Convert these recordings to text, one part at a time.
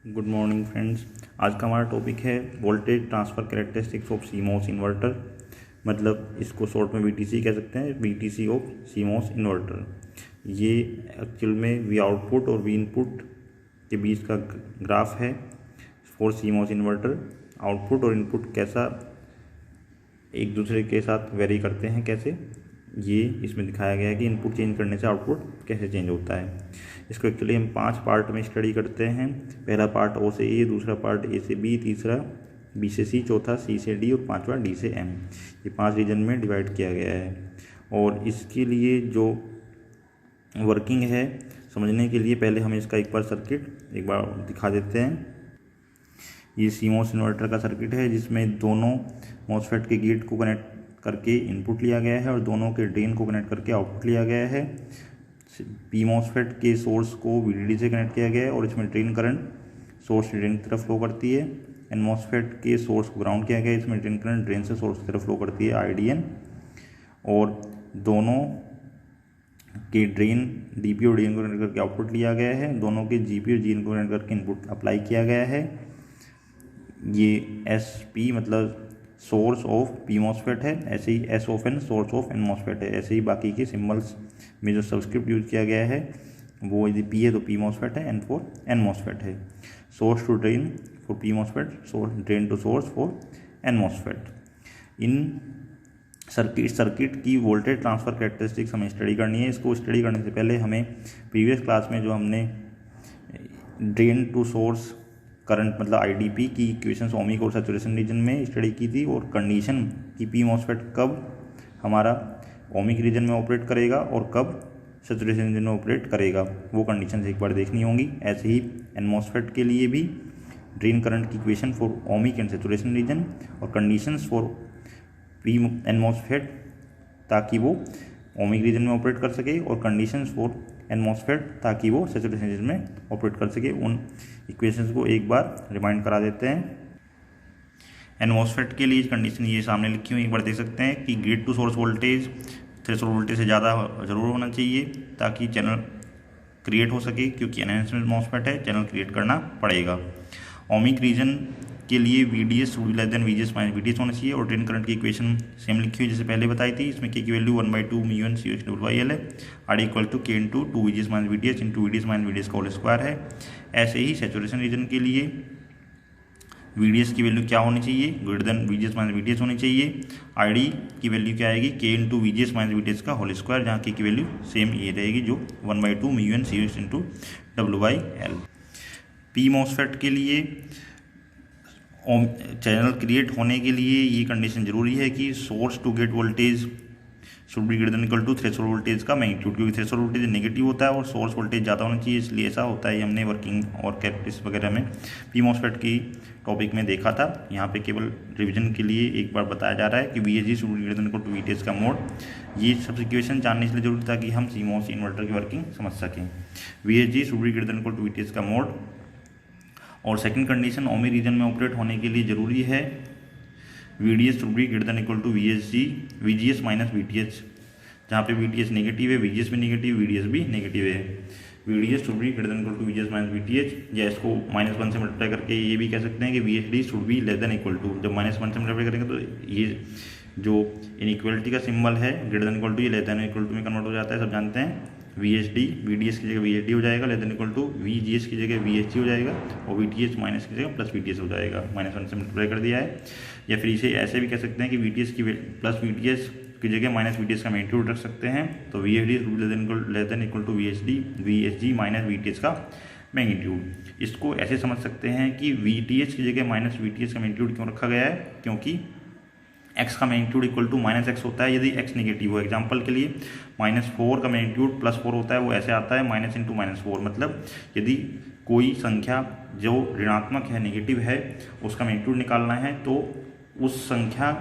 Good morning friends. आज का हमारा टॉपिक है voltage transfer characteristics of CMOS inverter. मतलब इसको शॉर्ट में वीटीसी कह सकते हैं, वीटीसी ऑफ सीमॉस इन्वर्टर। ये एक्चुअल में वी आउटपुट और वी इनपुट के बीच का ग्राफ है फॉर सीमॉस इन्वर्टर। आउटपुट और इनपुट कैसा एक दूसरे के साथ वेरी करते हैं, कैसे ये इसमें दिखाया गया है कि इनपुट चेंज करने से आउटपुट कैसे चेंज होता है। इसको एक्चुअली हम 5 पार्ट में स्टडी करते हैं। पहला पार्ट ओ से ए, दूसरा पार्ट ए से बी, तीसरा बी से सी, चौथा सी से डी और पांचवा डी से एम। ये 5 रीजन में डिवाइड किया गया है। और इसके लिए जो वर्किंग है समझने के लिए पहले हम इसका एक बार सर्किट एक बार दिखा देते हैं। ये सीमॉस इन्वर्टर का सर्किट है जिसमें दोनों मॉसफेट के गेट को कनेक्ट करके इनपुट लिया गया है और दोनों के ड्रेन को कनेक्ट करके आउटपुट लिया गया है। पी मॉसफेट के सोर्स को वीडीडी से कनेक्ट किया गया है और इसमें ड्रेन करंट सोर्स से ड्रेन की तरफ फ्लो करती है। एन मॉसफेट के सोर्स को ग्राउंड किया गया है, इसमें ड्रेन करंट ड्रेन से सोर्स की तरफ फ्लो करती है, आईडीएन। और दोनों के ड्रेन डीपी और डीएन को कनेक्ट करके आउटपुट लिया गया है, दोनों के जीपी और जीएन को कनेक्ट करके इनपुट अप्लाई किया गया है। ये एस पी मतलब सोर्स ऑफ पी मॉसफेट है, ऐसे ही S of N source of N MOSFET है। ऐसे ही बाकी के सिम्बल्स में जो सबस्क्रिप्ट यूज किया गया है वो यदि पी है तो पी मॉसफेट है, एन फॉर एन मॉसफेट है। Source to drain for P MOSFET, source drain to source for N MOSFET. इन सर्किट की वोल्टेज ट्रांसफ़र कैरेक्टरिस्टिक्स हमें स्टडी करनी है। इसको स्टडी करने से पहले हमें प्रीवियस क्लास में जो हमने ड्रेन टू सोर्स करंट मतलब आईडीपी की इक्वेशंस ओमिक और सैचुरेशन रीजन में स्टडी की थी, और कंडीशन की पी मॉसफेट कब हमारा ओमिक रीजन में ऑपरेट करेगा और कब सैचुरेशन रीजन में ऑपरेट करेगा वो कंडीशंस एक बार देखनी होंगी। ऐसे ही एन मॉसफेट के लिए भी ड्रेन करंट की equation for ohmic and saturation region और conditions for P N MOSFET ताकि वो ओमिक रीजन में ऑपरेट कर सके, और कंडीशंस फॉर एन मॉसफेट ताकि वो सैचुरेशन रीजन में ऑपरेट कर सके। उन इक्वेशंस को एक बार रिमाइंड करा देते हैं। एन मॉसफेट के लिए कंडीशन ये सामने लिखी हुई एक बार देख सकते हैं कि gate to source voltage threshold voltage से ज़्यादा ज़रूर होना चाहिए ताकि चैनल क्रिएट हो सके, क्योंकि एनहांसमेंट मॉसफेट है, चैनल क्रिएट करना पड़ेगा। ओमिक रीजन के लिए VDS should be less than VGS minus VDS होना चाहिए, और ड्रेन करंट की इक्वेशन सेम लिखी हुई जैसे पहले बताई थी। इसमें K की वैल्यू 1/2 μN CoxL है, R equal to K into 2 VGS minus VDS into VDS minus VDS का होल स्क्वायर है। ऐसे ही सैचुरेशन रीजन के लिए VDS की वैल्यू क्या होनी चाहिए, greater than VGS minus VDS होनी चाहिए। ID की वैल्यू क्या आएगी, K into VGS minus VDS का होल स्क्वायर, जहाँ K की वैल्यू सेम ये रहेगी जो 1/2 μN Cox into WL। P MOSFET के लिए चैनल क्रिएट होने के लिए ये कंडीशन जरूरी है कि source to gate voltage should be greater than equal to threshold voltage का मैग्नीट्यूड, क्योंकि थ्रेशोल्ड वोल्टेज नेगेटिव होता है और सोर्स वोल्टेज ज़्यादा होना चाहिए, इसलिए ऐसा होता है। ये हमने वर्किंग और कैरेक्टरिस्टिक्स वगैरह में पी मॉसफेट की टॉपिक में देखा था। यहाँ पे केवल रिविजन के लिए एक बार बताया जा रहा है कि VSG should be greater than equal to VTH का मोड। ये सब इक्वेशन जानने के लिए जरूरी था कि हम सीमॉस इन्वर्टर की वर्किंग समझ सकें। VSG should be greater than equal to VTH का मोड। और सेकंड कंडीशन ओमिक रीजन में ऑपरेट होने के लिए ज़रूरी है VDS should be greater than equal to VGS minus VTH, जहाँ पे VTH नेगेटिव है, VGS भी नेगेटिव, VDS भी नेगेटिव है। VDS should be greater than equal to VGS minus VTH, या इसको -1 से मल्टीप्लाई करके ये भी कह सकते हैं कि VSD should be less than equal to, जब -1 से मल्टीप्लाई करेंगे तो ये जो इनइक्वलिटी का सिंबल है ग्रेटर देन इक्वल टू, ये लेस देन इक्वल टू में कन्वर्ट हो जाता है, सब जानते हैं। VDS की जगह VSD हो जाएगा, less than equal to VGS की जगह VSG हो जाएगा, और VTH माइनस की जगह प्लस VTS हो जाएगा, -1 से मल्टीप्लाई कर दिया है। या फिर इसे ऐसे भी कह सकते हैं कि VTS की प्लस VTS की जगह माइनस VTS का मैग्नीट्यूड रख सकते हैं, तो VSD less than equal to VSG minus VTH का मैग्नीट्यूड। इसको ऐसे समझ सकते हैं कि VTH की जगह माइनस VTH का मैग्नीट्यूड क्यों रखा गया है, क्योंकि x का मैग्नीट्यूड इक्वल टू -x होता है यदि x नेगेटिव हो। एग्जांपल के लिए -4 का मैग्नीट्यूड +4 होता है, वो ऐसे आता है माइनस इंटू -4, मतलब यदि कोई संख्या जो ऋणात्मक है, नेगेटिव है, उसका मैग्नीट्यूड निकालना है तो उस संख्या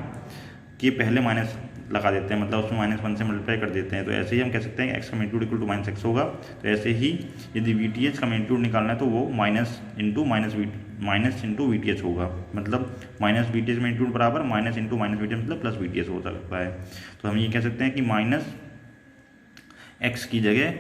के पहले माइनस लगा देते हैं, मतलब उसमें -1 से मल्टीप्लाई कर देते हैं। तो ऐसे ही हम कह सकते हैं x का मैग्नीट्यूड इक्वल टू -x होगा। तो ऐसे ही यदि VTH का मैग्नीट्यूड निकालना है तो वो माइनस इंटू VTH होगा, मतलब -VTH मैग्नीट्यूड बराबर माइनस इंटू -VTH मतलब प्लस VTH हो सकता है। तो हम ये कह सकते हैं कि -x की जगह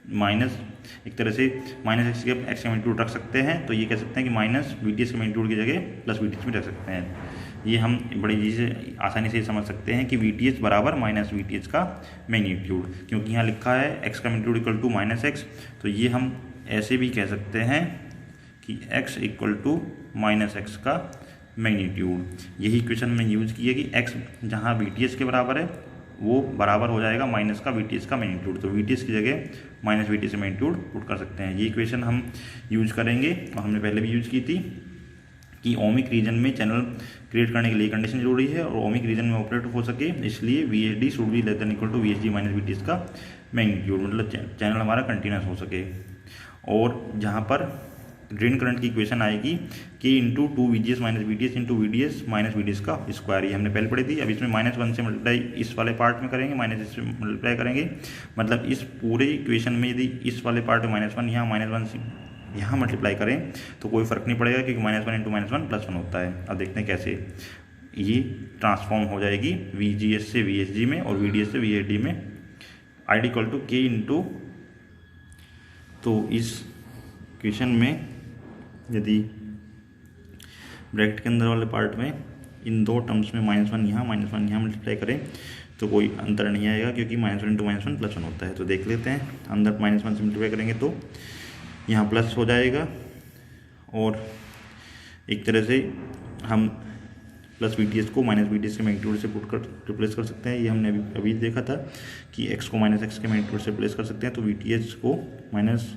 माइनस एक तरह से माइनस एक्स के एक्स का मैग्नीट्यूड रख सकते हैं, तो ये कह सकते हैं कि माइनस वी टी एस के मैग्नीट्यूड की जगह प्लस वी टी एस में रख सकते हैं। ये हम बड़ी चीज़ आसानी से समझ सकते हैं कि वी टी एस बराबर माइनस वी टी एस का मैग्नीट्यूड, क्योंकि यहाँ लिखा है एक्स का magnitude equal to minus X, तो ये हम ऐसे भी कह सकते हैं कि x equal to minus X का मैग्नीट्यूड। यही इक्वेशन में यूज़ की है कि x जहाँ वी टी एस के बराबर है वो बराबर हो जाएगा माइनस का वी टी एस का मैग्नीट्यूड, तो वी टी एस की जगह माइनस वी टी एस का मैग्नीट्यूड पुट कर सकते हैं। ये इक्वेशन हम यूज़ करेंगे और हमने पहले भी यूज़ की थी कि ओमिक रीजन में चैनल क्रिएट करने के लिए कंडीशन जरूरी है और ओमिक रीजन में ऑपरेट हो सके, इसलिए V H D should be less than equal to V H D minus V T S का मैग्नीट्यूड, मतलब चैनल हमारा कंटिन्यूस हो सके। और जहाँ पर ड्रेन करंट की इक्वेशन आएगी K into two V G S minus V T S into V D S minus V D S का स्क्वायर, ये हमने पहले पढ़ी थी। अब इसमें -1 से मल्टीप्लाई इस वाले पार्ट में करेंगे, माइनस इससे मल्टीप्लाई करेंगे, मतलब इस पूरे इक्वेशन में यदि इस वाले पार्ट में -1 यहाँ -1 से यहाँ मल्टीप्लाई करें तो कोई फर्क नहीं पड़ेगा, क्योंकि -1 इंटू -1 +1 होता है। अब देखते हैं कैसे ये ट्रांसफॉर्म हो जाएगी वी जी एस से वी एच जी में और वी डी एस से वी एच डी में, आई डी इक्वल टू के इंटू, तो इस इक्वेशन में यदि ब्रैकेट के अंदर वाले पार्ट में इन दो टर्म्स में -1 यहाँ मल्टीप्लाई करें तो कोई अंतर नहीं आएगा, क्योंकि -1 इंटू -1 +1 होता है। तो देख लेते हैं, अंदर -1 से मल्टीप्लाई करेंगे तो यहाँ प्लस हो जाएगा, और एक तरह से हम प्लस वी टी एस को माइनस वी टी एस के मैग्नीट्यूड से पुट कर रिप्लेस कर सकते हैं। ये हमने अभी देखा था कि एक्स को माइनस एक्स के मैग्नीट्यूड से रिप्लेस कर सकते हैं, तो वी टी एस को minus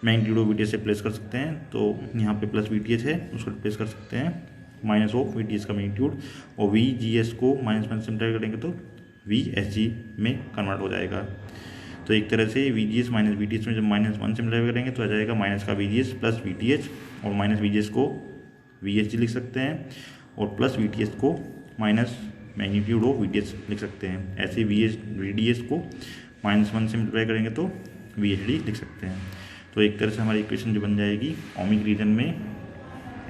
magnitude of V T S से रिप्लेस कर सकते हैं। तो यहाँ पे प्लस वी टी एस है, उसको रिप्लेस कर सकते हैं minus of V T S का मैग्नीट्यूड, और वी जी एस को -1 से मल्टीप्लाई करेंगे तो वी एस जी में कन्वर्ट हो जाएगा। तो एक तरह से we G S minus V T S में जब -1 से मल्टीप्लाई करेंगे तो आ जाएगा माइनस का we G S plus V T H, और माइनस वी जी एस को वी एच जी लिख सकते हैं, और प्लस वी टी एस को minus magnitude of V T S लिख सकते हैं। ऐसे वी डी एस को -1 से मल्टीप्लाई करेंगे तो वी एच डी लिख सकते हैं। तो एक तरह से हमारी इक्वेशन जो बन जाएगी ओमिक रीजन में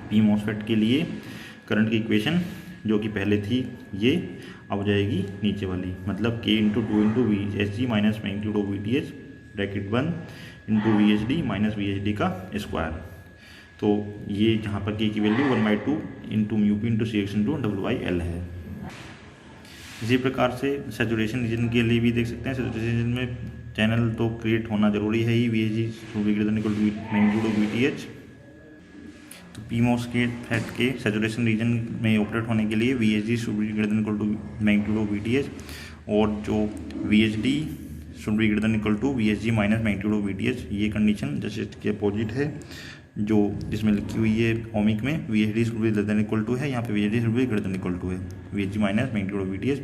पी मॉसफेट के लिए करंट की इक्वेशन जो कि पहले थी, ये अब जाएगी नीचे वाली, मतलब k into 2 into V H D minus magnitude of V T H bracket 1 into V H D minus V H D का स्क्वायर। तो ये जहाँ पर k की value 1/2 into mu P into C X into WL है। इसी प्रकार से सैचुरेशन रीजन के लिए भी देख सकते हैं। सैचुरेशन रीजन में चैनल तो क्रिएट होना जरूरी है ही, V H G should be greater than equal to magnitude of V T H. तो पी मॉसफेट के सैचुरेशन रीजन में ऑपरेट होने के लिए V H D should be greater than equal to magnitude of V T H, और जो V H D should be greater than equal to V H G minus magnitude of V T H. ये condition जैसे इसके opposite है जो जिसमें लिखी हुई है ओमिक में V H D should be less than equal to है, यहाँ पे V H D should be greater than equal to है V H G minus magnitude of V T H.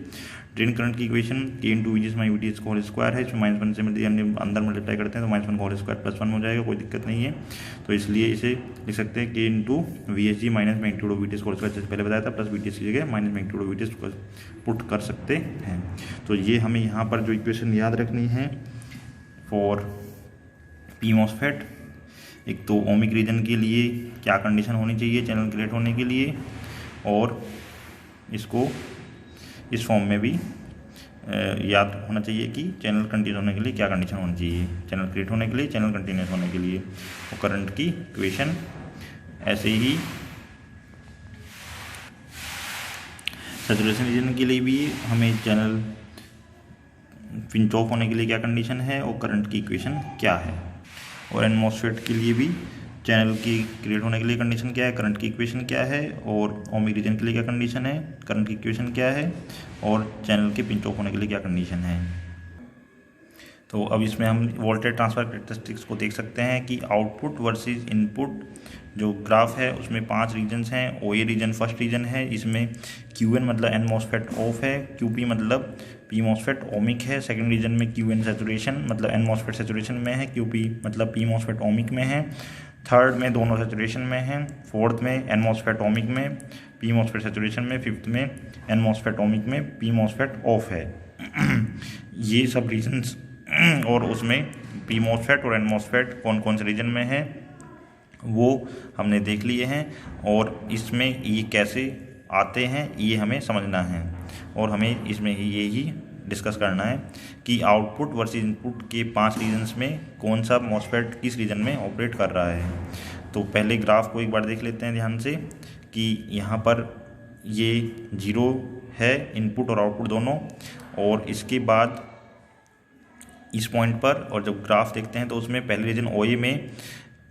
Drain current की इक्वेशन के into V G S my V T H whole square है, इसमें -1 से हमने अंदर multiply करते हैं तो -1 होल स्क्वायर +1 हो जाएगा, कोई दिक्कत नहीं है। तो इसलिए इसे लिख सकते हैं K into V H G minus magnitude of V T H whole square, जैसे पहले बताया था, प्लस वी टी एच की जगह minus magnitude of V T H put कर सकते हैं। तो ये हमें यहाँ पर जो इक्वेशन याद रखनी है फॉर पी मॉसफेट, एक तो ओमिक रीजन के लिए क्या कंडीशन होनी चाहिए चैनल क्रिएट होने के लिए, और इसको इस फॉर्म में भी याद होना चाहिए कि चैनल कंटिन्यूस होने के लिए क्या कंडीशन होनी चाहिए, चैनल क्रिएट होने के लिए, चैनल कंटिन्यूस होने के लिए। और करंट की इक्वेशन ऐसे ही सैचुरेशन रीजन के लिए भी हमें चैनल पिंच ऑफ होने के लिए क्या कंडीशन है और करंट की इक्वेशन क्या है, और एन मॉसफेट के लिए भी चैनल की क्रिएट होने के लिए कंडीशन क्या है, करंट की इक्वेशन क्या है, और ओमिक रीजन के लिए क्या कंडीशन है, करंट की इक्वेशन क्या है, और चैनल के पिंच ऑफ होने के लिए क्या कंडीशन है। तो अब इसमें हम वोल्टेज ट्रांसफर कैरेक्टरिस्टिक्स को देख सकते हैं कि आउटपुट वर्सेस इनपुट जो ग्राफ है उसमें 5 रीजन्स हैं। ओ ए रीजन फर्स्ट रीजन है, इसमें क्यू एन मतलब एन मॉसफेट ऑफ है, क्यू पी मतलब पी मॉसफेट ओमिक है। सेकंड रीजन में क्यू एन सैचुरेशन मतलब एन मॉसफेट सैचुरेशन में है, क्यू पी मतलब पी मॉसफेट ओमिक में है। थर्ड में दोनों सैचुरेशन में हैं। फोर्थ में एन मॉसफेट ओमिक में, पी मॉसफेट सैचुरेशन में। फिफ्थ में एन मॉसफेट ओमिक में, पी मॉसफेट ऑफ है। ये सब रीजन्स और उसमें पी मॉसफेट और एन मॉसफेट कौन कौन से रीजन में है वो हमने देख लिए हैं, और इसमें ये कैसे आते हैं ये हमें समझना है, और हमें इसमें यही डिस्कस करना है कि आउटपुट वर्सेस इनपुट के 5 रीजन्स में कौन सा मॉसफेट किस रीजन में ऑपरेट कर रहा है। तो पहले ग्राफ को एक बार देख लेते हैं ध्यान से कि यहाँ पर ये 0 है इनपुट और आउटपुट दोनों, और इसके बाद इस पॉइंट पर और जब ग्राफ देखते हैं तो उसमें पहले रीजन OA में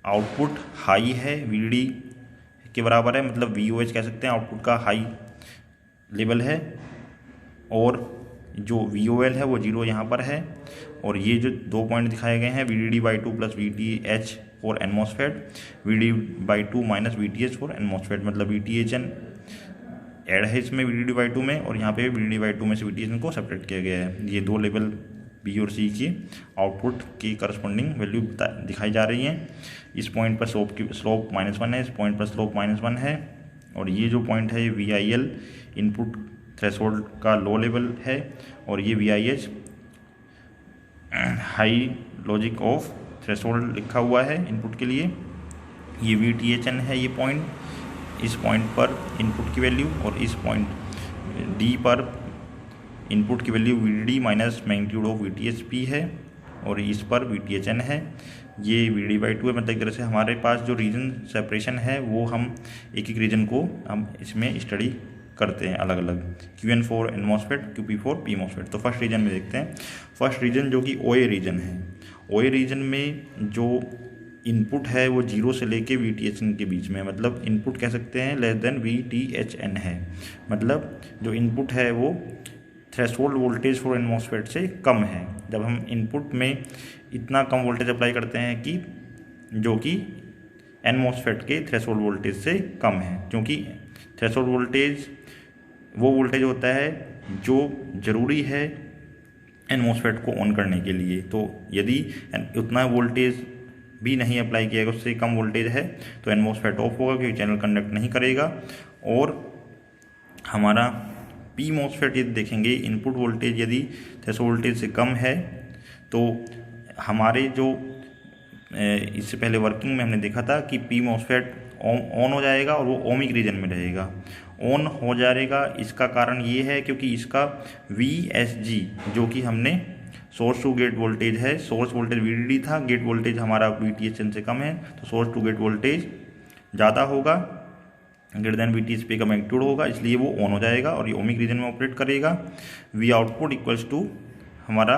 आउटपुट हाई है, VDD के बराबर है, मतलब VOH कह सकते हैं, आउटपुट का हाई लेवल है, और जो VOL है वो 0 यहाँ पर है। और ये जो 2 पॉइंट दिखाए गए हैं VDD/2 plus VTH for N MOSFET, VDD/2 minus VTH for N MOSFET, मतलब VTHN ऐड है इसमें VDD/2 में, और यहाँ पे VDD/2 में से VTHN को सेपरेट किया गया है। ये 2 लेवल B और C की आउटपुट की करस्पॉन्डिंग वैल्यू दिखाई जा रही हैं। इस पॉइंट पर स्लोप -1 है, इस पॉइंट पर स्लोप -1 है, और ये जो पॉइंट है ये VIL इनपुट थ्रेशोल्ड का लो लेवल है, और ये VIH high logic of threshold लिखा हुआ है इनपुट के लिए। ये VTHN है ये पॉइंट, इस पॉइंट पर इनपुट की वैल्यू, और इस पॉइंट D पर इनपुट की value VDD minus magnitude of VTHP है, और इस पर VTHN है। ये VDD/2 है, मतलब एक तरह से हमारे पास जो रीजन सेपरेशन है वो हम एक एक रीजन को हम इसमें स्टडी करते हैं अलग अलग। QN for N MOSFET, QP for P MOSFET। तो फर्स्ट रीजन में देखते हैं। फर्स्ट रीजन जो कि OA रीजन है, OA रीजन में जो इनपुट है वो 0 से लेके VTHN के बीच में, मतलब इनपुट कह सकते हैं लेस देन VTHN है, मतलब जो इनपुट है वो threshold voltage for N MOSFET से कम है। जब हम इनपुट में इतना कम वोल्टेज अप्लाई करते हैं कि जो कि N MOSFEट के थ्रेशोल्ड वोल्टेज से कम है, क्योंकि थ्रेशोल्ड वोल्टेज वो वोल्टेज होता है जो ज़रूरी है N MOSFEट को ऑन करने के लिए। तो यदि उतना वोल्टेज भी नहीं अप्लाई किया गया, उससे कम वोल्टेज है, तो N MOSFEट ऑफ होगा क्योंकि चैनल कंडक्ट नहीं करेगा। और हमारा P MOSFET यदि देखेंगे, इनपुट वोल्टेज यदि थ्रेशोल्ड वोल्टेज से कम है तो हमारे जो इससे पहले वर्किंग में हमने देखा था कि P MOSFET ऑन हो जाएगा और वो ओमिक रीजन में रहेगा। ऑन हो जाएगा, इसका कारण ये है क्योंकि इसका VSG जो कि हमने सोर्स टू गेट वोल्टेज है, सोर्स वोल्टेज VDD था, गेट वोल्टेज हमारा VTHN से कम है, तो सोर्स टू गेट वोल्टेज ज़्यादा होगा, ग्रेटर देन VTHP का मैग्नीट्यूड होगा, इसलिए वो ऑन हो जाएगा और ये ओमिक रीजन में ऑपरेट करेगा। V आउटपुट इक्वल्स टू हमारा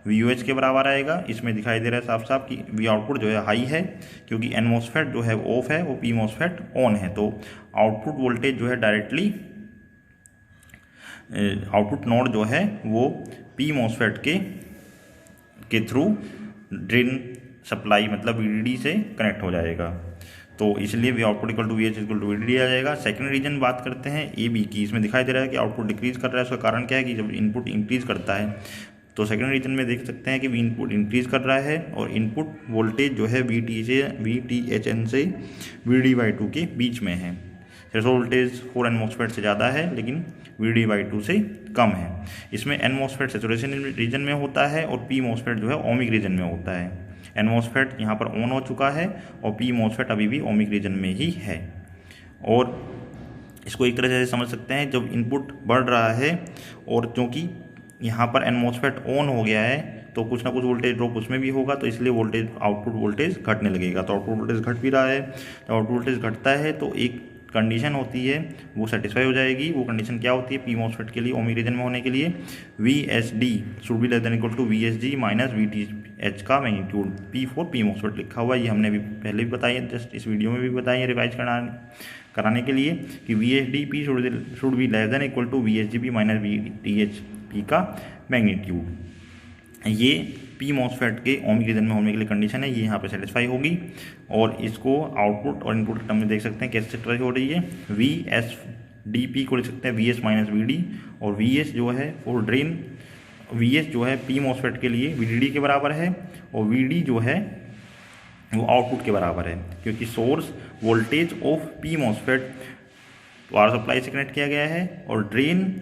VOH के बराबर आएगा। इसमें दिखाई दे रहा है साफ साफ कि V आउटपुट जो है हाई है, क्योंकि N MOSFET जो है ऑफ है, वो P MOSFEट ऑन है। तो आउटपुट वोल्टेज जो है डायरेक्टली आउटपुट नोड जो है वो P MOSFEट के थ्रू ड्रेन सप्लाई मतलब VDD से कनेक्ट हो जाएगा। तो इसलिए V output equal to VH equal to VDD आ जाएगा। सेकंड रीजन बात करते हैं AB की। इसमें दिखाई दे रहा है कि आउटपुट डिक्रीज कर रहा है। उसका कारण क्या है कि जब इनपुट इंक्रीज करता है तो सेकंड रीजन में देख सकते हैं कि इनपुट इंक्रीज कर रहा है और इनपुट वोल्टेज जो है VTHN से VDD/2 के बीच में है। थ्रेशोल्ड वोल्टेज 4 N MOSFET से ज़्यादा है लेकिन VDD/2 से कम है। इसमें N MOSFEट सैचुरेशन रीजन में होता है और P MOSFEट जो है ओमिक रीजन में होता है। N MOSFEट यहाँ पर ऑन हो चुका है और P MOSFEट अभी भी ओमिक रीजन में ही है। और इसको एक तरह से समझ सकते हैं, जब इनपुट बढ़ रहा है और क्योंकि यहाँ पर N MOSFEट ऑन हो गया है तो कुछ ना कुछ वोल्टेज ड्रॉप उसमें भी होगा, तो इसलिए वोल्टेज आउटपुट वोल्टेज घटने लगेगा। तो आउटपुट वोल्टेज घट भी रहा है, तो आउटपुट वोल्टेज घटता है तो एक कंडीशन होती है वो सेटिस्फाई हो जाएगी। वो कंडीशन क्या होती है P MOSFEट के लिए ओमिक रीजन में होने के लिए, VSD should be less than equal to VSG minus VTH का magnitude. P for P MOSFET लिखा हुआ है, ये हमने भी पहले भी बताई है, जस्ट इस वीडियो में भी बताई है रिवाइज कराने के लिए कि VSDP should be less than equal to VSGP minus VTHP का मैग्नीट्यूड। ये P MOSFEट के ओमिक रीजन में होने के लिए कंडीशन है, ये यहाँ पे सेटिस्फाई होगी। और इसको आउटपुट और इनपुट टर्म में देख सकते हैं कैसे सेटिस्फाई हो रही है। VSDP को लिख सकते हैं VS माइनस VD, और VS जो है फॉर ड्रेन, VS जो है P MOSFEट के लिए VDD के बराबर है और VD जो है वो आउटपुट के बराबर है, क्योंकि source voltage of P MOSFET power supply से कनेक्ट किया गया है और ड्रेन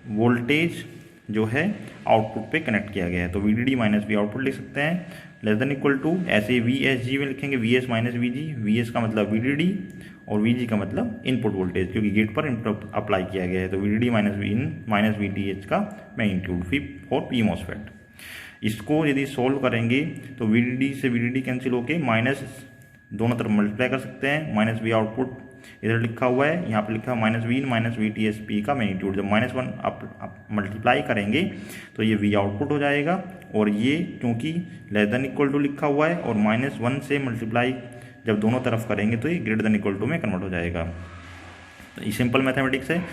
वोल्टेज जो है आउटपुट पे कनेक्ट किया गया है। तो VDD माइनस V आउटपुट लिख सकते हैं लेस देन इक्वल टू, ऐसे वी एस जी में लिखेंगे V S minus V G, V S का मतलब वी डी डी और वी जी का मतलब इनपुट वोल्टेज, क्योंकि गेट पर इनपुट अप्लाई किया गया है, तो V D D minus V in minus V T H का मैग्नीट्यूड फॉर पी मॉसफेट। इसको यदि सोल्व करेंगे तो वी डी डी से वी डी डी कैंसिल होके माइनस दोनों तरफ मल्टीप्लाई कर सकते हैं, माइनस वी आउटपुट इधर लिखा हुआ है, यहाँ पे लिखा है minus V in minus V T S P का मैग्नीट्यूड। जब माइनस वन आप मल्टीप्लाई करेंगे तो ये वी आउटपुट हो जाएगा, और ये क्योंकि लेस देन इक्वल टू लिखा हुआ है और माइनस वन से मल्टीप्लाई जब दोनों तरफ करेंगे तो ये ग्रेटर देन इक्वल टू में कन्वर्ट हो जाएगा। तो ये सिंपल मैथमेटिक्स है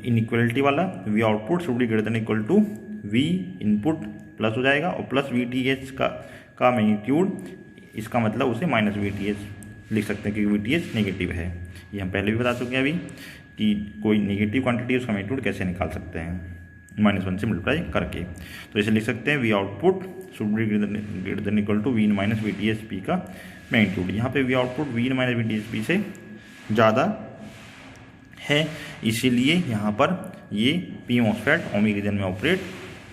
इनइक्वलिटी वाला, V output should be greater than equal to V input plus हो जाएगा और प्लस वी टी एच का मैग्नीट्यूड, इसका मतलब उसे माइनस वी टी एच लिख सकते हैं क्योंकि वी टी एच नेगेटिव है। ये हम पहले भी बता चुके हैं अभी कि कोई नेगेटिव क्वांटिटी उसका मैग्नीट्यूड कैसे निकाल सकते हैं माइनस वन से मल्टीप्लाई करके। तो इसे लिख सकते हैं V output should be greater than equal to V in minus V T H P का मैग्नीट्यूड। यहाँ पे V output V in minus V T H P से ज़्यादा है, इसीलिए यहाँ पर ये पी मॉसफेट ओमिक रीजन में ऑपरेट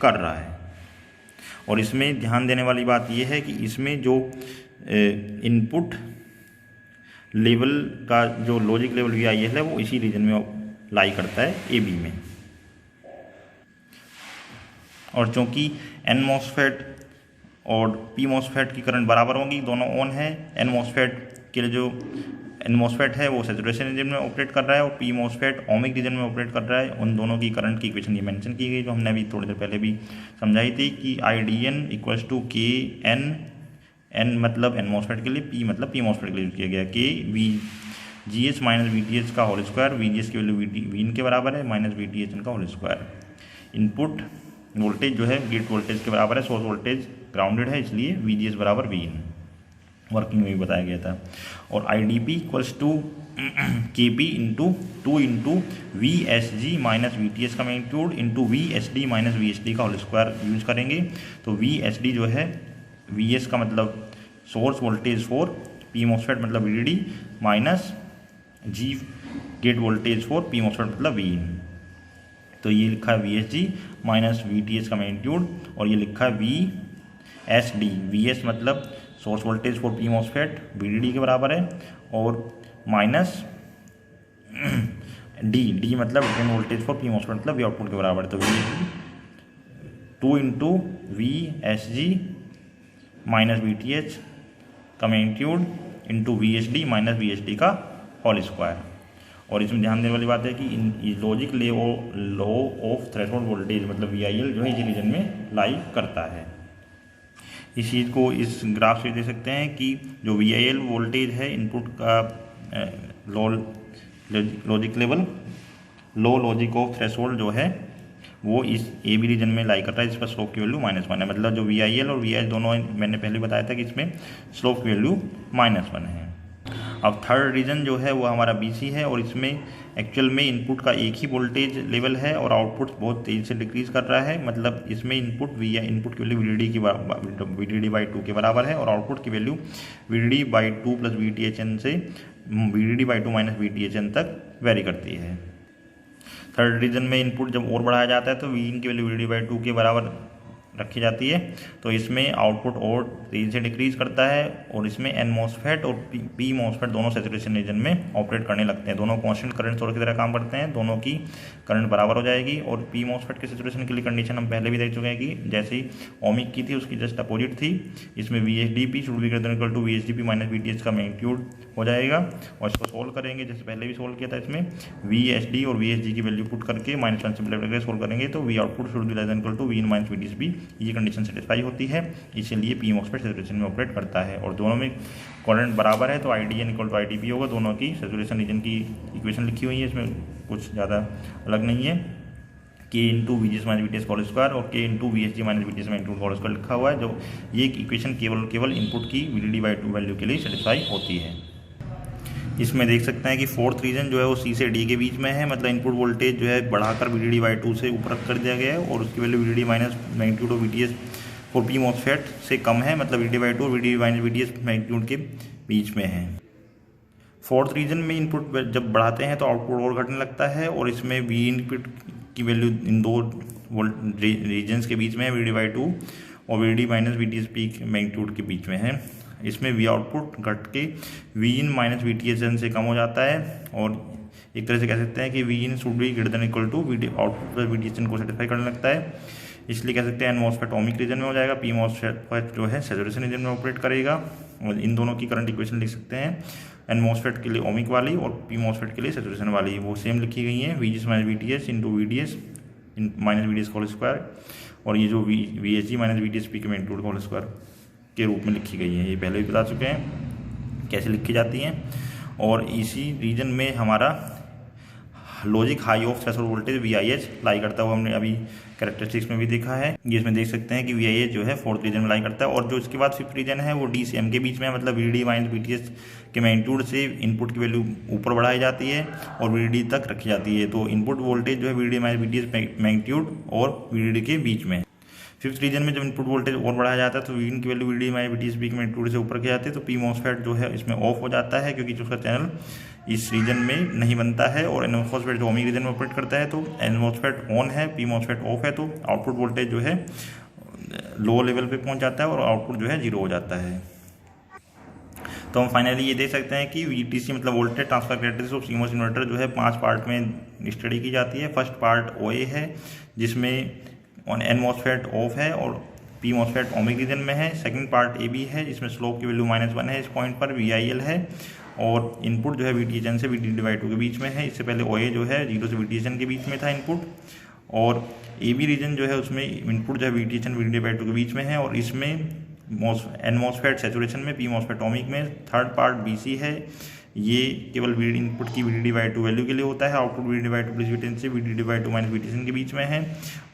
कर रहा है। और इसमें ध्यान देने वाली बात यह है कि इसमें जो इनपुट लेवल का जो logic level V I L है वो इसी रीजन में लाई करता है ए बी में। और चूँकि एन मॉसफेट और पी मॉसफेट की करंट बराबर होंगी, दोनों ऑन है, एन मॉसफेट के लिए जो एन मॉसफेट है वो सैचुरेशन रीजन में ऑपरेट कर रहा है और पी मॉसफेट ओमिक रीजन में ऑपरेट कर रहा है। उन दोनों की करंट की इक्वेशन ये मेंशन की गई जो हमने अभी थोड़ी देर पहले भी समझाई थी कि I D N equals to K N, N मतलब एन मॉसफेट के लिए, पी मतलब पी मॉसफेट के लिए यूज किया गया, के V G H minus V T H का whole square, V G H की वैल्यू वी इन के बराबर है माइनस वी टी एच का होल स्क्वायर। इनपुट वोल्टेज जो है गेट वोल्टेज के बराबर है, सोर्स वोल्टेज ग्राउंडेड है इसलिए वी जी एस बराबर वी इन वर्किंग में भी बताया गया था। और I D P equals to K P into two into V S G minus V T S का magnitude into V S D minus V S D का whole square use करेंगे। तो वी एस डी जो है V S का मतलब source voltage for P MOSFET मतलब V D D minus G gate voltage for P MOSFET मतलब V in. तो ये लिखा है V S G minus V T S का मैग्नीट्यूड और ये लिखा है V S D, V S मतलब source voltage for P MOSFET V D D के बराबर है और माइनस डी, डी मतलब drain voltage for P MOSFET मतलब वी आउटपुट के बराबर है। तो V two into V S G minus V T H का magnitude into V S D minus V S D का होल स्क्वायर। और इसमें ध्यान देने वाली बात है कि in logic low of threshold voltage मतलब वी आई एल जो है इसी रीजन में लाई करता है। इस चीज़ को इस ग्राफ से दे सकते हैं कि जो वी आई एल वोल्टेज है इनपुट का logic level low logic of threshold जो है वो इस ए बी रीजन में लाई कर रहा है, जिस पर स्लोप की वैल्यू -1 है। मतलब जो वी आई एल और वी आई एल दोनों मैंने पहले बताया था कि इसमें स्लोप की वैल्यू -1 है। अब थर्ड रीजन जो है वो हमारा बी सी है और इसमें एक्चुअल में इनपुट का एक ही वोल्टेज लेवल है और आउटपुट बहुत तेज़ी से डिक्रीज कर रहा है। मतलब इसमें इनपुट की value V D D by 2 के बराबर है और आउटपुट की value V D D by 2 plus V T H N से V D D by 2 minus V T H N तक वेरी करती है। थर्ड रीजन में इनपुट जब और बढ़ाया जाता है तो वी इन की value V D D by 2 के बराबर रखी जाती है, तो इसमें आउटपुट और तेजी से डिक्रीज करता है और इसमें एन मॉसफेट और पी मॉसफेट दोनों सैचुरेशन रीजन में ऑपरेट करने लगते हैं। दोनों कांस्टेंट करंट सोर्स की तरह काम करते हैं, दोनों की करंट बराबर हो जाएगी। और पी मॉसफेट के सैचुरेशन के लिए कंडीशन हम पहले भी देख चुके हैं कि जैसे ही ओमिक की थी उसकी जस्ट अपोजिट थी। इसमें V H D P should be greater than equal to V H D P minus V T H का मैग्नीट्यूड हो जाएगा। और इसको सोल्व करेंगे जैसे पहले भी सोल्व किया था, इसमें वी एच डी और वी एच जी की वैल्यू पुट करके -1 सिंपलीफाई करके सोल्व करेंगे तो V output should be less than equal to V in minus V T H P. ये कंडीशन सेटिस्फाई होती है, इसीलिए पी मॉसफेट सैचुरेशन में ऑपरेट करता है। और दोनों में करंट बराबर है तो I D N equal to I D P होगा। दोनों की सैचुरेशन रीजन की इक्वेशन लिखी हुई है, इसमें कुछ ज़्यादा अलग नहीं है। K into V G S minus V T S whole square और K into V S G minus V T S magnitude whole square लिखा हुआ है। जो ये इक्वेशन केवल इनपुट की V D D by 2 value के लिए सेटिस्फाई होती है। इसमें देख सकते हैं कि फोर्थ रीजन जो है वो सी से डी के बीच में है। मतलब इनपुट वोल्टेज जो है बढ़ाकर वी डी डी बाई 2 से ऊपर कर दिया गया है और उसकी value V D D minus magnitude of V T S और पी मॉसफेट से कम है। मतलब वी डी बाई 2 और V D minus V T S magnitude के बीच में है। फोर्थ रीजन में इनपुट जब बढ़ाते हैं तो आउटपुट और घटने लगता है और इसमें वी इनपुट की वैल्यू इन दो रीजन्स के बीच में है वी डी बाई 2 और VDD minus VTH peak magnitude के बीच में है। इसमें V आउटपुट घट के Vin माइनस VTHN से कम हो जाता है और एक तरह से कह सकते हैं कि Vin should be greater than equal to output plus VTHN को सेटिस्फाई करने लगता है। इसलिए कह सकते हैं N MOSFET ओमिक रीजन में हो जाएगा, P MOSFEट जो है सैचुरेशन रीजन में ऑपरेट करेगा। और इन दोनों की करंट इक्वेशन लिख सकते हैं, N MOSFEट के लिए ओमिक वाली और P MOSFEट के लिए सैचुरेशन वाली, वो सेम लिखी गई हैं, VGS minus VTH into VDS minus VDS whole square, और ये जो VHG माइनस VDS पी के मैग्नीट्यूड होल स्क्वायर के रूप में लिखी गई है। ये पहले भी बता चुके हैं कैसे लिखी जाती हैं। और इसी रीजन में हमारा logic high of threshold voltage VIH लाई करता हुआ हमने अभी कैरेक्टरिस्टिक्स में भी देखा है। ये इसमें देख सकते हैं कि VIH जो है फोर्थ रीजन में लाई करता है, और जो इसके बाद फिफ्थ रीजन है वो D से M के बीच में है, मतलब VDD माइनस VTH के मैग्नीट्यूड से इनपुट की वैल्यू ऊपर बढ़ाई जाती है और VDD तक रखी जाती है। तो इनपुट वोल्टेज जो है VDD माइनस VTH मैग्नीट्यूड और VDD के बीच में। फिफ्थ रीजन में जब इनपुट वोल्टेज और बढ़ाया जाता है तो Vin की value VDD minus VTH peak magnitude से ऊपर की जाती है, तो P MOSFET जो है इसमें ऑफ हो जाता है क्योंकि जो उसका चैनल इस रीजन में नहीं बनता है। और N MOSFET जो ओमिक रीजन में ऑपरेट करता है तो N MOSFEट ऑन है, P MOSFEट ऑफ है, तो आउटपुट वोल्टेज जो है लो लेवल पे पहुंच जाता है और आउटपुट जो है 0 हो जाता है। तो हम फाइनली ये देख सकते हैं कि VTC मतलब voltage transfer characteristics of CMOS inverter जो है 5 पार्ट में स्टडी की जाती है। फर्स्ट पार्ट OA है जिसमें N MOSFET ऑफ है और P MOSFEट ओमिक रीजन में है। सेकंड पार्ट AB है जिसमें स्लोप की वैल्यू -1 है, इस पॉइंट पर VIL है और इनपुट जो है VTHN से VDD/2 के बीच में है। इससे पहले OA जो है 0 से VTHN के बीच में था इनपुट, और AB रीजन जो है उसमें इनपुट जो है VTHN VDD/2 के बीच में है, और इसमें N MOSFEट सैचुरेशन में, P MOSFEट ओमिक में। थर्ड पार्ट BC है, ये केवल इनपुट की VDD/2 वैल्यू के लिए होता है, आउटपुट VDD/2 प्लस VTHN से VDD/2 माइनस VTHN के बीच में है।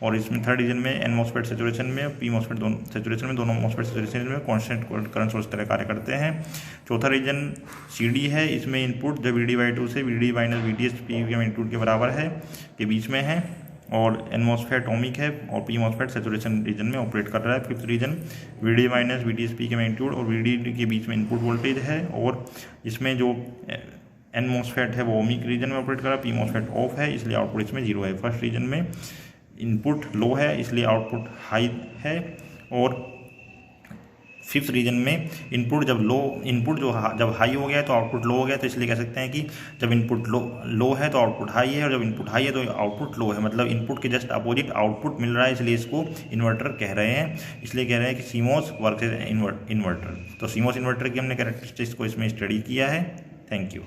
और इसमें थर्ड रीजन में N MOSFEट सैचुरेशन में, P MOSFEट दोनों सैचुरेशन में, दोनों MOSFEट सैचुरेशन में कॉन्स्टेंट करंट सोर्स तरह कार्य करते हैं। चौथा रीजन CD है, इसमें इनपुट जो VDD/2 से VDD माइनस VTH पी के मैग्नीट्यूड के बराबर है के बीच में है, और N MOSFEट ओमिक है और P MOSFEट सैचुरेशन रीजन में ऑपरेट कर रहा है। Fifth region VDD minus VTH P के मैग्नीट्यूड और VDD के बीच में इनपुट वोल्टेज है, और इसमें जो N MOSFEट है वो ओमिक रीजन में ऑपरेट कर रहा है, P MOSFEट ऑफ है इसलिए आउटपुट इसमें 0 है। फर्स्ट रीजन में इनपुट लो है इसलिए आउटपुट हाई है, और फिफ्थ रीजन में इनपुट जब हाई हो गया तो आउटपुट लो हो गया, तो इसलिए कह सकते हैं कि जब इनपुट लो है तो आउटपुट हाई है, और जब इनपुट हाई है तो आउटपुट लो है, मतलब इनपुट के जस्ट अपोजिट आउटपुट मिल रहा है, इसलिए इसको इन्वर्टर कह रहे हैं। इसलिए कह रहे हैं कि CMOS वर्क इन्वर्टर। तो CMOS इन्वर्टर की हमने कैरेक्टरिस्टिक्स को इसमें स्टडी किया है। Thank you.